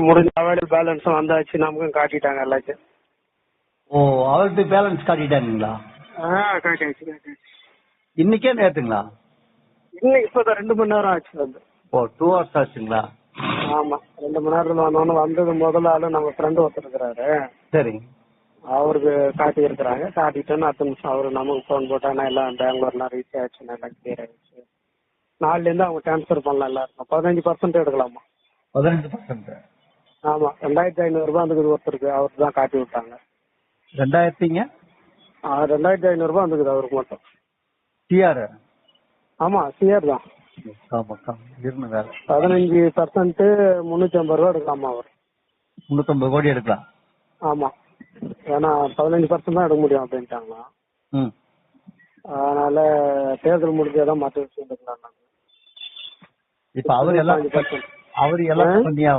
முடிஞ்ச அவைலபிள் பேலன்ஸும் வந்தாச்சு, நமக்கும் காட்டிட்டாங்க எல்லாத்தையும். ஓ, அவர்கிட்ட பேலன்ஸ் காட்டிட்டாங்களா? காட்டியாச்சு. இன்னைக்கே நேத்துங்களா? இன்னும் இப்பதான் 2 மணி நேரம் ஆச்சு வந்து. ஓ, 2 hours ஆச்சுங்களா? ஆமா, 2 மணி நேரத்துல வந்தது முதல்ல ஆளு நம்ம ஃப்ரெண்டு ஒருத்தர் இருக்கிறாரு. சரி. அவருக்கு காட்டி இருக்கிறாங்க. காட்டிட்டோன்னு 10 நிமிஷம் அவரு நமக்கு ஃபோன் போட்டானா எல்லாம் பெங்களூர்லாம் ரீச் ஆயிடுச்சுன்னா எல்லாம் கிளியர் ஆயிடுச்சு. நாலுல இருந்து அவங்க டிரான்ஸ்ஃபர் பண்ணலாம் எல்லாருக்கும். 15% எடுக்கலாமா? 15%. ஆமா, 2500 ரூபாய் வந்துக்குது ஒருத்தருக்கு. அவருக்கு தான் காட்டி விட்டாங்க. 2000 2500 ரூபாய் வந்துக்குது அவருக்கு மட்டும். சிஆர்? ஆமா, சிஆர் தான். 15% 350 ரூபா எடுக்கலாமா அவர்? 350 கோடி எடுக்கலாம். ஆமா, ஏன்னா 15% தான் எடுக்க முடியும் அப்படின்ட்டாங்களா. அதனால தேர்தல் முடிஞ்சாதான் மற்ற விஷயம் எடுக்கலாம். இப்ப அவர் எல்லாம்